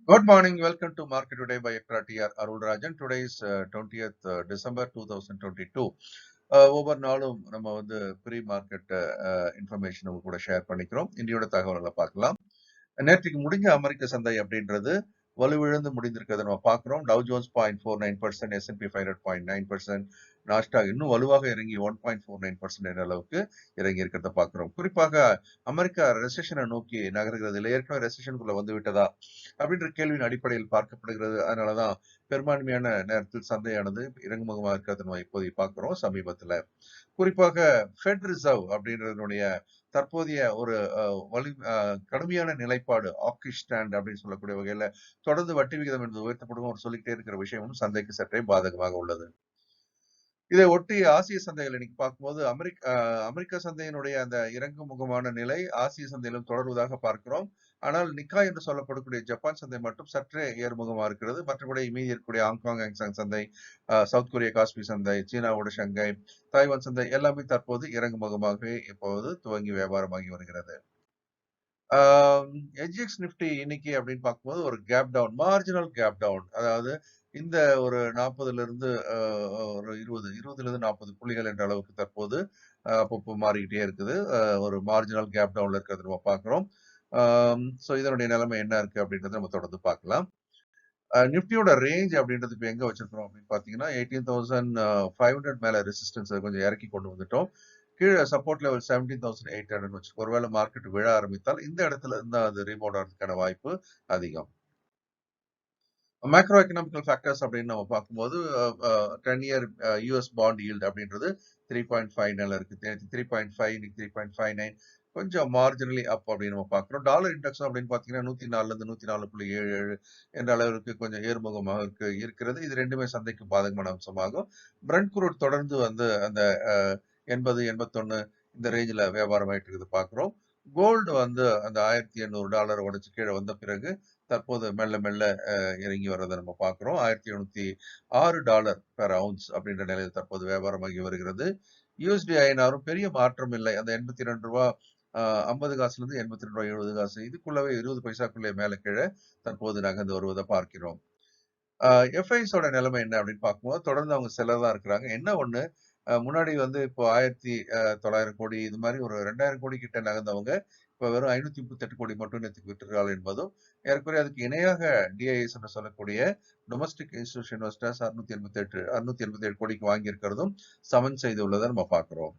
Good morning. Welcome to Market Today by ECTRA Arulrajhan. Today is 20th December 2022. ஒவ்வொரு நாளும் நம்ம வந்து pre market information உங்க கூட ஷேர் பண்ணிக்கிறோம். இந்தியோட தகவல்களை பார்க்கலாம். நேற்றுக்கு முடிஞ்ச அமெரிக்க சந்தை அப்படின்றது வலுவிழந்து முடிந்திருக்கிறத நம்ம பார்க்கிறோம். டவ் ஜோன்ஸ் 0.49%, S&P 500.9%, நாஸ்டாக் இன்னும் வலுவாக இறங்கி 1.49% என்ற அளவுக்கு இறங்கி இருக்கிறத பார்க்கிறோம். குறிப்பாக அமெரிக்கா ரெசெஷனை நோக்கி நகர்கிறது இல்லை, ஏற்கனவே ரெசெஷனுக்குள்ள வந்து விட்டதா அப்படின்ற கேள்வியின் அடிப்படையில் பார்க்கப்படுகிறது. அதனாலதான் பெரும்பான்மையான நேரத்தில் சந்தையானது இறங்குமுகமாக இருக்கிறத நம்ம இப்போதைக்கு பார்க்கிறோம். சமீபத்துல குறிப்பாக ஃபெட் ரிசர்வ் அப்படின்றதுடைய தற்போதைய ஒரு கடுமையான நிலைப்பாடு ஆக்கிஷ் ஸ்டாண்ட் அப்படின்னு சொல்லக்கூடிய வகையில தொடர்ந்து வட்டி விகிதம் என்பது உயர்த்தப்படும் ஒரு சொல்லிக்கிட்டே இருக்கிற விஷயமும் சந்தைக்கு சற்றே பாதகமாக உள்ளது. இதை ஒட்டி ஆசிய சந்தைகள் இன்னைக்கு பார்க்கும்போது அமெரிக்க சந்தையினுடைய அந்த இறங்கு முகமான நிலை ஆசிய சந்தையிலும் தொடர்வதாக பார்க்கிறோம். ஆனால் நிக்கா என்று சொல்லப்படக்கூடிய ஜப்பான் சந்தை மட்டும் சற்றே ஏறுமுகமா இருக்கிறது. மற்றபடி மீதி இருக்கக்கூடிய ஹாங்காங் ஹாங்சாங் சந்தை, சவுத் கொரியா காஸ்பி சந்தை, சீனாவோட ஷங்கை, தாய்வான் சந்தை எல்லாமே தற்போது இறங்கு முகமாகவே இப்போது துவங்கி வியாபாரமாகி வருகிறது. எச்எக்ஸ் நிப்டி இன்னைக்கு அப்படின்னு பார்க்கும்போது ஒரு gap down, marginal gap down, அதாவது இந்த ஒரு 40ல இருந்து ஒரு 20ல இருந்து 40 புள்ளிகள் என்ற அளவுக்கு தற்போது அப்பப்போ மாறிக்கிட்டே இருக்குது. ஒரு மார்ஜினல் கேப் டவுன்ல இருக்கிறது நம்ம பார்க்கிறோம். ஸோ இதனுடைய நிலைமை என்ன இருக்கு அப்படின்றத நம்ம தொடர்ந்து பார்க்கலாம். நிப்டியோட ரேஞ்ச் அப்படின்றது இப்போ எங்க வச்சிருக்கிறோம் அப்படின்னு பாத்தீங்கன்னா 18,500 மேல ரெசிஸ்டன்ஸ் கொஞ்சம் இறக்கி கொண்டு வந்துட்டோம். கீழே சப்போர்ட் லெவல் 17,800 வச்சு ஒருவேளை மார்க்கெட் விழ ஆரம்பித்தால் இந்த இடத்துல இருந்து அது ரீபவுண்ட் ஆகிறதுக்கான வாய்ப்பு அதிகம். மேக்ரோ எக்கனாமிக்கல் ஃபேக்டர்ஸ் அப்படின்னு நம்ம பார்க்கும்போது 10 இயர் யூஎஸ் பாண்ட் ஈல்டு அப்படின்றது 3.5 இருக்கு. 3.5, 3.59, கொஞ்சம் மார்ஜினலி அப் அப்படின்னு நம்ம பார்க்குறோம். டாலர் இண்டெக்ஸ் அப்படின்னு பார்த்தீங்கன்னா 104லேருந்து 104.77 என்ற அளவிற்கு கொஞ்சம் ஏறுமுகமாக இருக்கிறது. இது ரெண்டுமே சந்தைக்கு பாதகமான அம்சமாகும். பிரண்ட் குரூட் தொடர்ந்து வந்து அந்த 80, 81 இந்த ரேஞ்சில் வியாபாரம் ஆயிட்டு இருக்குது பார்க்குறோம். கோல்டு வந்து அந்த $1,800 உடைச்சு கீழே வந்த பிறகு தற்போது மெல்ல மெல்ல இறங்கி வர்றதை நம்ம பார்க்கிறோம். $1,706 பெர் அவுன்ஸ் அப்படின்ற நிலையில் தற்போது வியாபாரமாகி வருகிறது. யூஎஸ்டி ஐஎன்ஆரும் பெரிய மாற்றம் இல்லை. அந்த $82 50 காசுல இருந்து $82 70 காசு இதுக்குள்ளவே 20 பைசாக்குள்ளே மேல கீழே தற்போது நகர்ந்து வருவதை பார்க்கிறோம். எஃப்ஐஸோட நிலைமை என்ன அப்படின்னு பார்க்கும்போது தொடர்ந்து அவங்க செல்லர் தான் இருக்கிறாங்க. என்ன ஒண்ணு, முன்னாடி வந்து இப்போ 1,900 கோடி இது மாதிரி ஒரு 2,000 கோடி கிட்ட நகர்ந்தவங்க இப்போ வெறும் 538 கோடி மட்டும் நேற்றுக்கு விட்டுருக்காள் என்பதும், ஏற்கனவே அதுக்கு இணையாக டிஐஎஸ் என்று சொல்லக்கூடிய டொமஸ்டிக் இன்ஸ்டிடியூஷன் இன்வெஸ்டர்ஸ் 687 கோடிக்கு வாங்கியிருக்கிறதும் சமன் செய்துள்ளதை நம்ம பார்க்கிறோம்.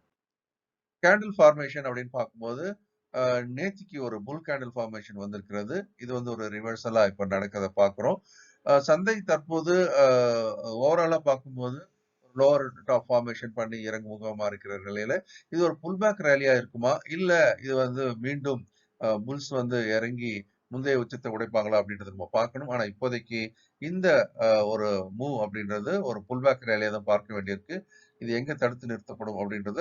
கேண்டில் ஃபார்மேஷன் அப்படின்னு பார்க்கும்போது நேத்திக்கு ஒரு புல் கேண்டில் ஃபார்மேஷன் வந்திருக்கிறது. இது வந்து ஒரு ரிவர்சலா இப்ப நடக்கிறத பார்க்கிறோம். சந்தை தற்போது ஓவராலா பார்க்கும்போது லோவர் டாப் ஃபார்மேஷன் பண்ணி இறங்குமுகமா இருக்கிற நிலையில இது ஒரு புல் பேக் ரேலியா இருக்குமா, இல்ல இது வந்து மீண்டும் புல்ஸ் வந்து இறங்கி முந்தைய உச்சத்தை உடைப்பாங்களா அப்படின்றத நம்ம பார்க்கணும். ஆனா இப்போதைக்கு இந்த ஒரு மூவ் அப்படின்றது ஒரு புல் பேக் ரேலியா தான் பார்க்க வேண்டியிருக்கு. இது எங்க தடுத்து நிறுத்தப்படும் அப்படின்றத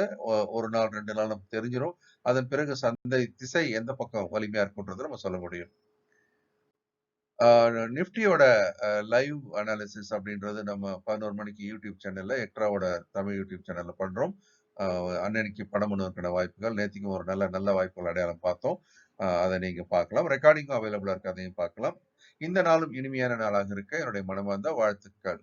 ஒரு நாள் 2 நாள் நமக்கு தெரிஞ்சிடும். அதன் பிறகு சந்தை திசை எந்த பக்கம் வலிமையா இருக்குன்றதை நம்ம சொல்ல முடியும். நிஃப்டியோட லைவ் அனாலிசிஸ் அப்படின்றது நம்ம 11 மணிக்கு யூடியூப் சேனல்ல எக்ட்ராவோட தமிழ் யூடியூப் சேனல்ல பண்றோம். அன்னன்னைக்கு பணம் பண்ணுவதற்கான வாய்ப்புகள், நேற்றுக்கும் ஒரு நல்ல நல்ல வாய்ப்புகள் அடையாளம் பார்த்தோம். அதை நீங்க பார்க்கலாம். ரெக்கார்டிங்கும் அவைலபிளா இருக்கு, அதையும் பார்க்கலாம். இந்த நாளும் இனிமையான நாளாக இருக்க என்னுடைய மனமார்ந்த வாழ்த்துக்கள்.